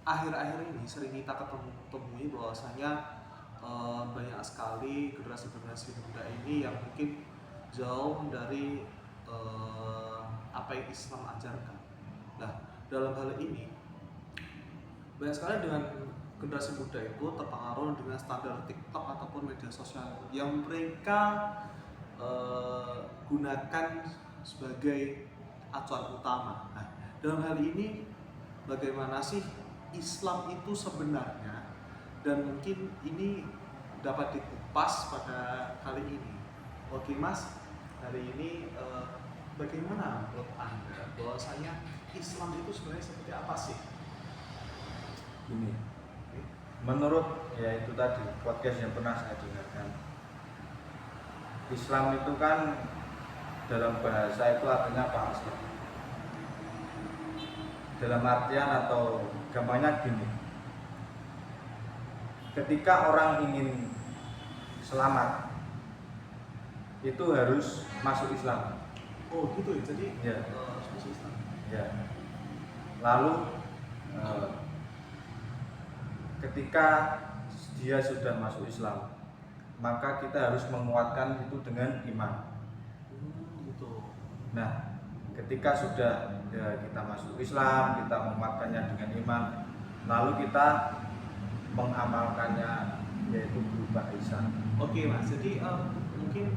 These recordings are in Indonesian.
akhir-akhir ini sering kita temui bahwasanya banyak sekali generasi-generasi muda ini yang mungkin jauh dari apa yang Islam ajarkan. Nah, dalam hal ini banyak sekali dengan generasi muda itu terpengaruh dengan standar TikTok ataupun media sosial yang mereka gunakan sebagai acuan utama. Nah, dalam hal ini bagaimana sih Islam itu sebenarnya, dan mungkin ini dapat dikupas pada kali ini. Oke Mas, hari ini bagaimana menurut Anda bahwasanya Islam itu sebenarnya seperti apa sih? Ini menurut ya itu tadi podcast yang pernah saya dengarkan, Islam itu kan dalam bahasa itu artinya pasrah. Dalam artian atau gampangnya gini, ketika orang ingin selamat itu harus masuk Islam. Oh gitu ya, jadi Ya. masuk Islam. Ya. Lalu ketika dia sudah masuk Islam, maka kita harus menguatkan itu dengan iman. Gitu. Nah, ketika sudah kita masuk Islam, kita menguatkannya dengan iman, lalu kita mengamalkannya, yaitu berupa ihsan. Oke Mas, jadi mungkin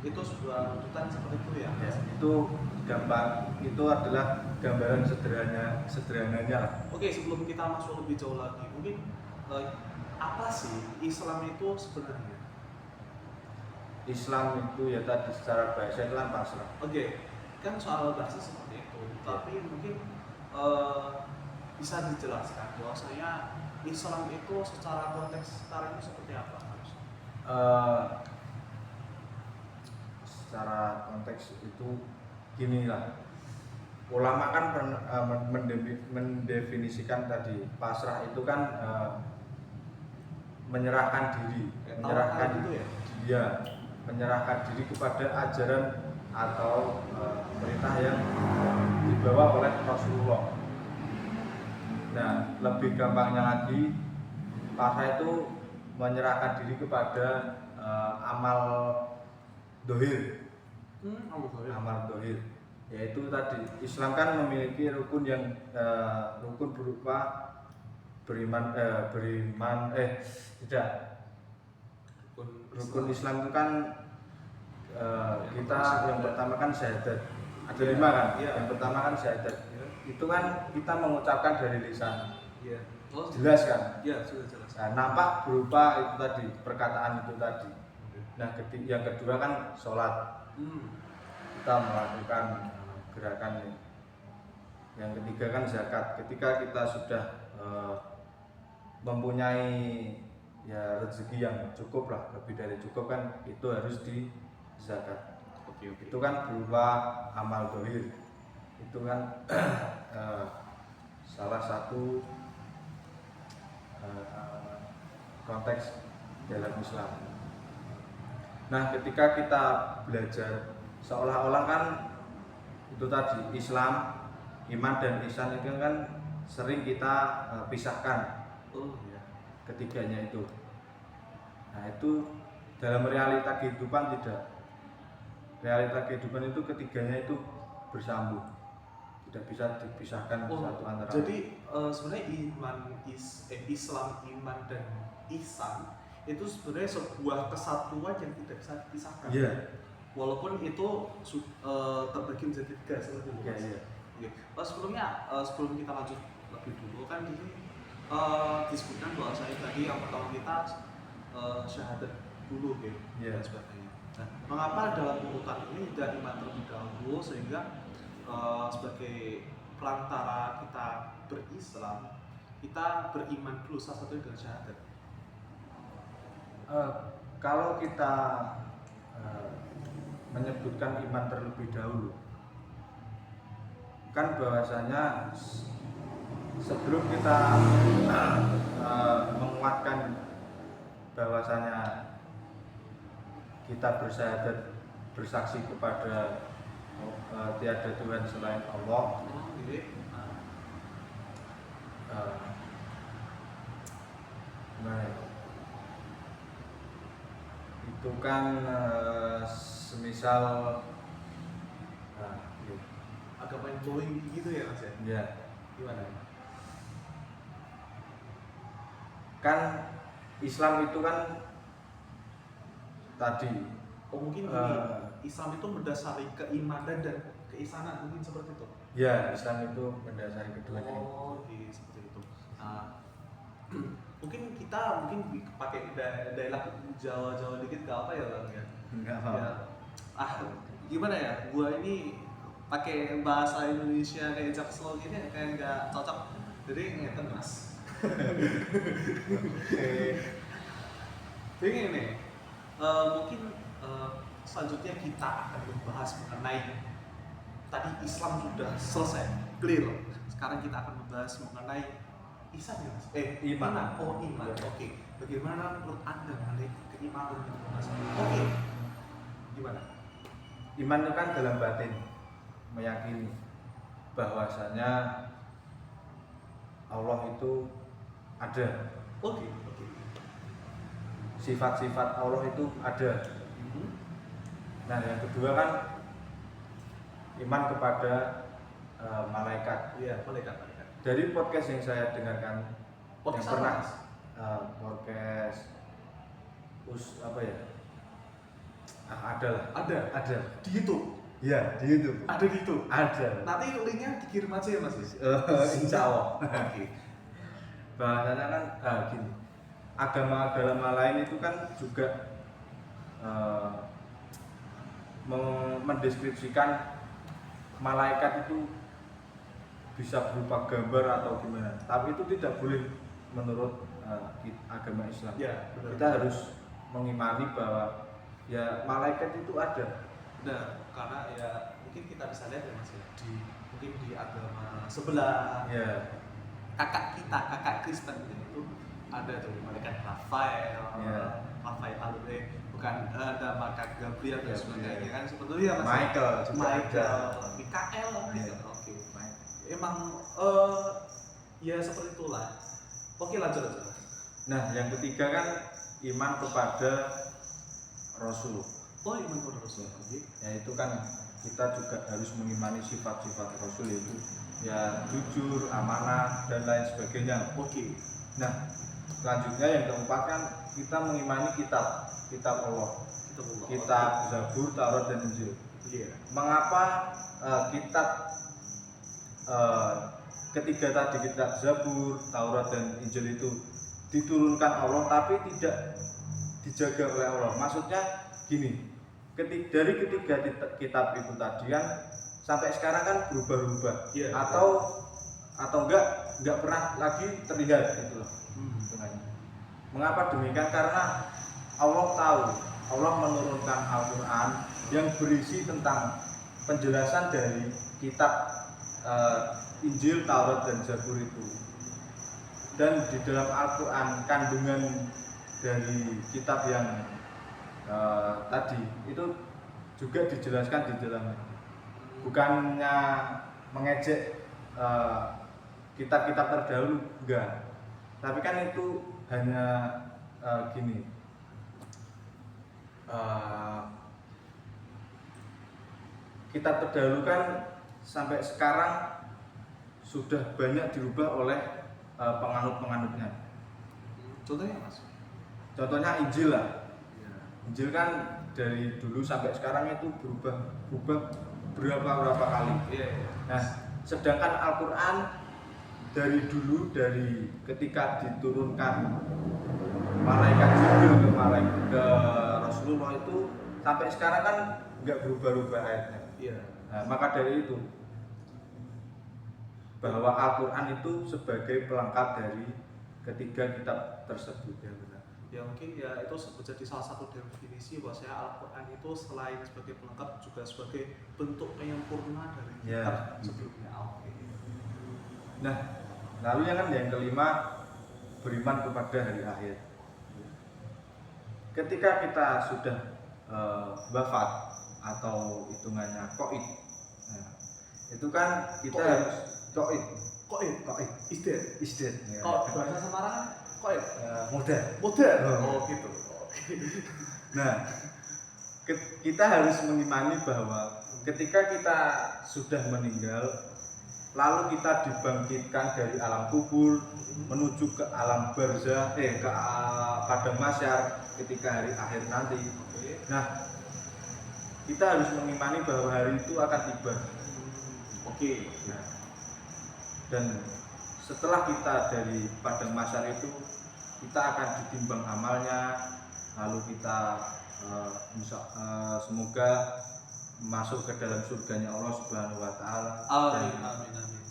itu sebuah runtutan seperti itu ya. Ya, itu gampang, itu adalah gambaran sederhananya lah. Oke, sebelum kita masuk lebih jauh lagi, mungkin apa sih Islam itu sebenarnya? Islam itu ya tadi secara bahasa itu kan pasrah. Oke, kan soal bahasa seperti itu, tapi mungkin bisa dijelaskan bahwasanya Islam itu secara konteks sekarang ini seperti apa? Secara konteks itu ginilah, ulama kan mendefinisikan tadi pasrah itu kan menyerahkan diri, menyerahkan diri kepada ajaran atau perintah yang dibawa oleh Rasulullah. Nah, lebih gampangnya lagi, pasrah itu menyerahkan diri kepada amal dohir. Amal dohir, yaitu tadi Islam kan memiliki rukun yang rukun berupa rukun Islam itu kan kita yang pertama kan syahadat, ada 5 kan. Yang pertama kan syahadat, itu kan kita mengucapkan dari lisan. Jelas kan? Ya, sudah jelas. Nah, nampak berupa itu tadi, perkataan itu tadi. Nah, yang kedua kan sholat, kita melakukan gerakan ini. Yang ketiga kan zakat, ketika kita sudah mempunyai ya rezeki yang cukup lah, lebih dari cukup kan, itu harus di zakat. Itu kan berupa amal dohir, itu kan salah satu konteks dalam Islam. Nah, ketika kita belajar, seolah-olah kan itu tadi Islam, iman dan ihsan itu kan sering kita pisahkan. Ketiganya itu. Nah, itu dalam realita kehidupan tidak. Realita kehidupan itu ketiganya itu bersambung, tidak bisa dipisahkan satu antara. Jadi sebenarnya Islam, iman dan ihsan itu sebenarnya sebuah kesatuan yang tidak bisa dipisahkan. Iya. Walaupun itu terbagi menjadi 3 seperti itu. Iya. Sebelum kita lanjut lebih dulu kan di sini disebutkan bahwa saya tadi yang pertama kita syahadat dulu gitu, dan sebagainya. Nah, mengapa dalam urutan ini tidak iman terlebih dahulu sehingga sebagai perantara kita berislam, kita beriman dulu salah satunya dengan syahadat? Kalau kita menyebutkan iman terlebih dahulu, kan bahwasanya sebelum kita menguatkan bahwasanya kita bersyahadat, bersaksi kepada tiada Tuhan selain Allah, Nah, itu kan semisal gitu. Agak main blowing gitu ya Mas ya? Ya, Gimana? kan Islam itu kan tadi Oh mungkin ini Islam itu berdasari keimanan dan keisanan, mungkin seperti itu. ya, Islam itu mendasari keduanya. Oh, seperti itu. Nah, mungkin kita pakai dialek Jawa dikit gak apa ya Bang ya? Enggak Ya. apa. Gimana ya? Gua ini pakai bahasa Indonesia kayak jaksel gini kayak nggak cocok. Jadi ngeten Mas. Jadi ini mungkin selanjutnya kita akan membahas mengenai tadi Islam sudah selesai, clear. Sekarang kita akan membahas mengenai ihsan ya Mas? Iman. Oh iman. Ya. Oke. Bagaimana menurut Anda mengenai keimanan itu Mas? Oke. Gimana? Iman itu kan dalam batin, meyakini bahwasanya Allah itu ada, Oke. sifat-sifat Allah itu ada. Nah, yang kedua kan iman kepada malaikat. Iya, malaikat. Dari podcast yang saya dengarkan, Podcast yang pernah apa, podcast apa ya? Ada lah. Ada. Di YouTube. Ya, di YouTube. Ada di YouTube. Ada. Nanti linknya dikirim aja ya Mas. Insya Allah. Oke. Bahasanya kan gini, agama-agama lain itu kan juga mendeskripsikan malaikat itu bisa berupa gambar atau gimana, tapi itu tidak boleh menurut agama Islam. Ya, benar. Kita harus mengimani bahwa ya malaikat itu ada. Benar, karena ya mungkin kita bisa lihat ya Mas ya, mungkin di agama sebelah Ya, kakak Kristen itu ada tuh malaikat Rafael, Ya. Rafael Alure, bukan ada malaikat Gabriel dan Gabriel. sebagainya kan sebetulnya Mas. Michael juga Michael, ada. Mikael, Ya. Oke. Emang ya seperti itulah. Oke, lanjut. Nah, yang ketiga kan iman kepada Rasul. Oh, iman kepada Rasul. Oke. Ya itu kan kita juga harus mengimani sifat-sifat Rasul, itu ya jujur, amanah dan lain sebagainya. Oke. Nah, selanjutnya yang keempat kan kita mengimani kitab Allah, kitab Zabur, Taurat dan Injil. Iya. Mengapa kitab ketiga tadi, kitab Zabur, Taurat dan Injil itu diturunkan Allah tapi tidak dijaga oleh Allah? Maksudnya gini, dari ketiga kitab itu tadi kan sampai sekarang kan berubah-ubah. Iya. Atau enggak pernah lagi terlihat gitu loh. Mengapa demikian? Karena Allah tahu, Allah menurunkan Al-Quran yang berisi tentang penjelasan dari kitab Injil, Taurat dan Zabur itu. Dan di dalam Al-Quran kandungan dari kitab yang tadi itu juga dijelaskan di dalamnya. Bukannya mengejek kitab-kitab terdahulu, enggak. Tapi kan itu hanya gini. Kitab terdahulu kan sampai sekarang sudah banyak dirubah oleh penganut-penganutnya. Contohnya Mas? Contohnya Injil lah. Iya. Injil kan dari dulu sampai sekarang itu berubah berapa kali. Iya. Nah, sedangkan Al-Quran dari dulu, dari ketika diturunkan malaikat Jibril ke Rasulullah itu sampai sekarang kan nggak berubah-ubah ayatnya. Iya. Nah, maka dari itu bahwa Al-Quran itu sebagai pelengkap dari ketiga kitab tersebut. Ya mungkin ya itu menjadi salah satu definisi bahwasanya Al-Quran itu selain sebagai pelengkap juga sebagai bentuk penyempurna dari kitab sebelumnya. Oke. Nah, lalu yang kelima, beriman kepada hari akhir. Ketika kita sudah wafat atau hitungannya qaid, nah, itu kan kita harus qaid Isdet. ya. Kalau bahasa Semarang Koin. Modern. Modern. Oh. Oh gitu. Oke. Nah, kita harus mengimani bahwa ketika kita sudah meninggal, lalu kita dibangkitkan dari alam kubur menuju ke alam barzah, ke padang mahsyar ketika hari akhir nanti. Oke. Nah, kita harus mengimani bahwa hari itu akan tiba. Oke. Nah, dan setelah kita dari padang mahsyar itu, kita akan ditimbang amalnya, lalu kita semoga masuk ke dalam surganya Allah Subhanahu wa taala. Amin amin amin.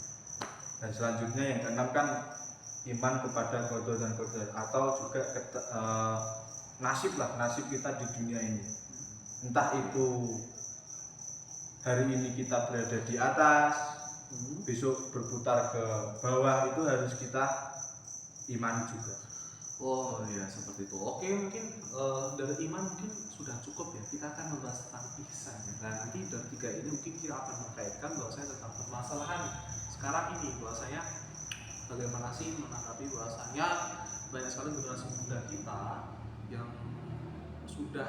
Dan selanjutnya yang keenam kan iman kepada qada dan qadar, atau juga nasib kita di dunia ini. Entah itu hari ini kita berada di atas, besok berputar ke bawah, itu harus kita imani juga. Oh ya seperti itu. Oke, mungkin dari iman mungkin sudah cukup ya. Kita akan membahas tentang ihsan. Nah nanti dari tiga ini mungkin kita akan mengkaitkan bahwasanya tentang permasalahan sekarang ini, bahwasanya bagaimana sih menanggapi bahwasanya banyak sekali generasi muda kita yang sudah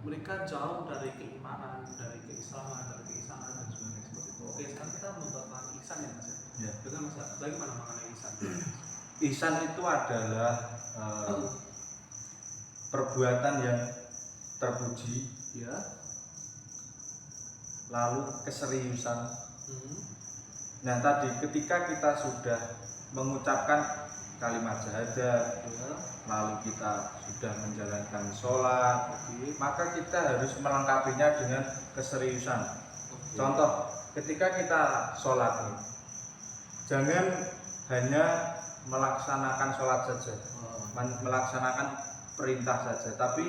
mereka jauh dari keimanan, dari keislaman, dari keisanan dan sebagainya seperti itu. Oke, sekarang kita membahas tentang ihsan ya Mas. Ya. Dengan Mas, bagaimana mengenai ihsan? Ihsan itu adalah perbuatan yang terpuji, Ya. lalu keseriusan. Nah tadi ketika kita sudah mengucapkan kalimat syahadat, lalu kita sudah menjalankan sholat, maka kita harus melengkapinya dengan keseriusan. Contoh, ketika kita sholat, jangan hanya melaksanakan sholat saja, melaksanakan perintah saja, tapi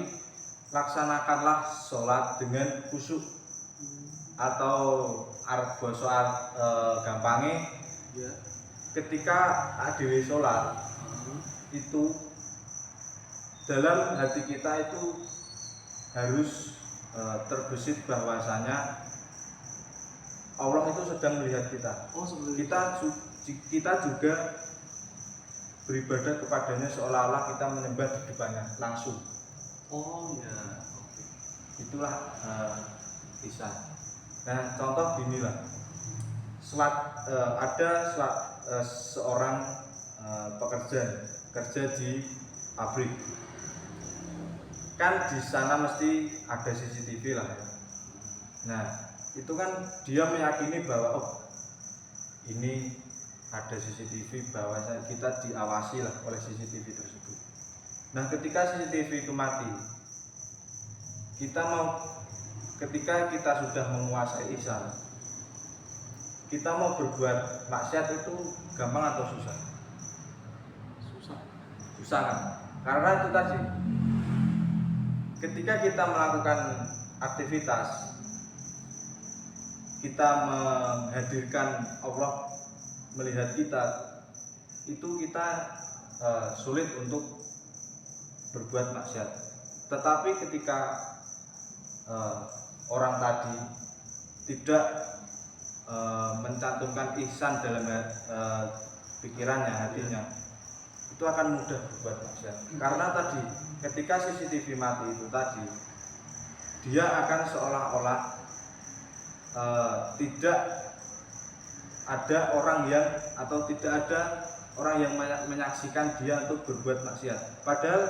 laksanakanlah sholat dengan khusyuk, atau soal gampangnya Ya. ketika adewe sholat itu dalam hati kita itu harus terbesit bahwasanya Allah itu sedang melihat kita. Oh, seperti Kita juga beribadah kepadanya seolah-olah kita menyembah di depannya langsung. Oh ya, oke. Itulah ihsan. Nah contoh ginilah, ada seorang kerja di pabrik, kan di sana mesti ada CCTV lah ya. Nah itu kan dia meyakini bahwa ini ada CCTV, bahwa kita diawasi lah oleh CCTV tersebut. Nah ketika CCTV itu mati, ketika kita sudah menguasai ihsan, kita mau berbuat maksiat itu gampang atau susah? Susah kan? Karena itu tadi, ketika kita melakukan aktivitas, kita menghadirkan Allah melihat kita, itu kita sulit untuk berbuat maksiat. Tetapi ketika orang tadi tidak mencantumkan ihsan dalam pikirannya, hatinya, itu akan mudah berbuat maksiat. Karena tadi ketika CCTV mati itu tadi, dia akan seolah-olah tidak ada orang yang, atau tidak ada orang yang menyaksikan dia untuk berbuat maksiat. Padahal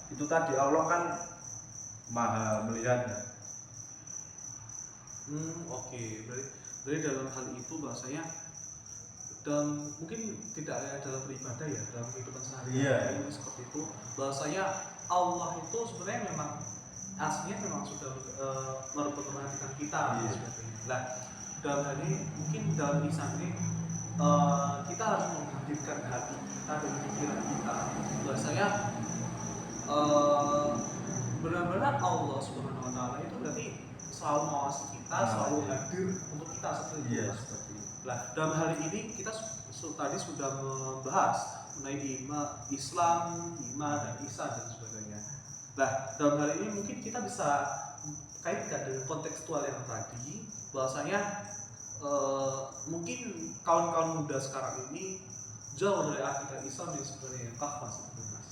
itu tadi Allah kan maha melihatnya. Oke. Berarti dalam hal itu bahasanya, dan mungkin tidak hanya dalam beribadah ya, dalam kehidupan sehari-hari seperti itu, bahasanya Allah itu sebenarnya memang aslinya memang sudah memperhatikan kita sebagainya. Nah, dalam hal ini mungkin dalam ihsan ini kita harus menghadirkan hati kita dan pikiran kita, bahasanya benar-benar Allah Subhanahu wa taala itu berarti selalu mengawasi kita, selalu hadir untuk kita seperti itu. Seperti itu. Nah, dalam hal ini kita tadi sudah membahas mengenai Islam, iman dan ihsan dan sebagainya. Nah, dalam hal ini mungkin kita bisa kaitkan dengan kontekstual yang tadi, bahwasanya mungkin kawan-kawan muda sekarang ini jauh dari akidah Islam yang sebenarnya kafah sebenarnya Mas.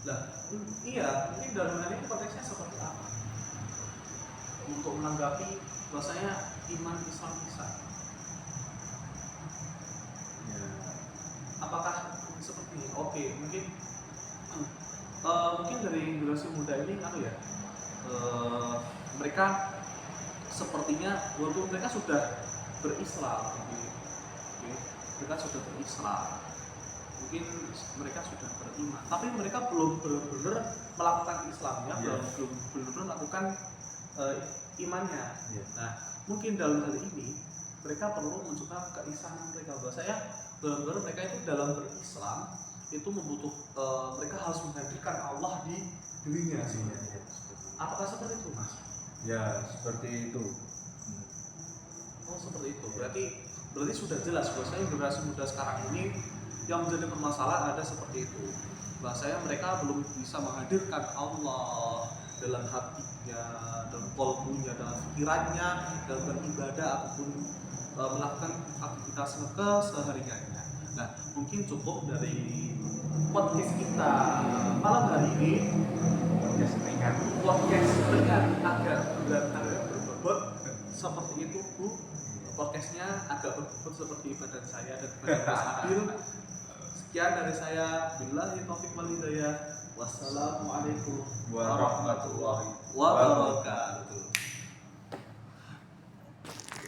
Lah, iya, ini dalam hal ini konteksnya seperti apa? Untuk menanggapi bahwasanya iman Islam bisa. Ya. Apakah seperti ini? Oke, mungkin mungkin dari generasi muda ini ya, mereka sepertinya walaupun mereka sudah berislam, oke, mereka sudah berislam, mungkin mereka sudah beriman, tapi mereka belum benar-benar melakukan Islamnya, belum benar-benar melakukan imannya. Nah, mungkin dalam hal ini mereka perlu menunjukkan keislaman mereka, bahwasanya benar-benar mereka itu dalam berislam itu mereka harus menghadirkan Allah di dirinya. Apakah seperti itu, Mas? Ya, seperti itu. Oh, seperti itu. Berarti sudah jelas bahwasanya generasi muda sekarang ini yang menjadi permasalahan ada seperti itu. Bahwasanya mereka belum bisa menghadirkan Allah dalam hatinya, dalam qalbunya, dalam pikirannya, dalam beribadah ataupun melakukan aktivitas kesehariannya. Nah, mungkin cukup dari podcast kita malam hari ini. Podcast ringan agak berbobot seperti itu, Bu. Podcastnya agak berbobot seperti badan saya dan badan Mas Adil. Sekian dari saya. Billahi taufiq wal hidayah. Wassalamualaikum warahmatullahi wabarakatuh.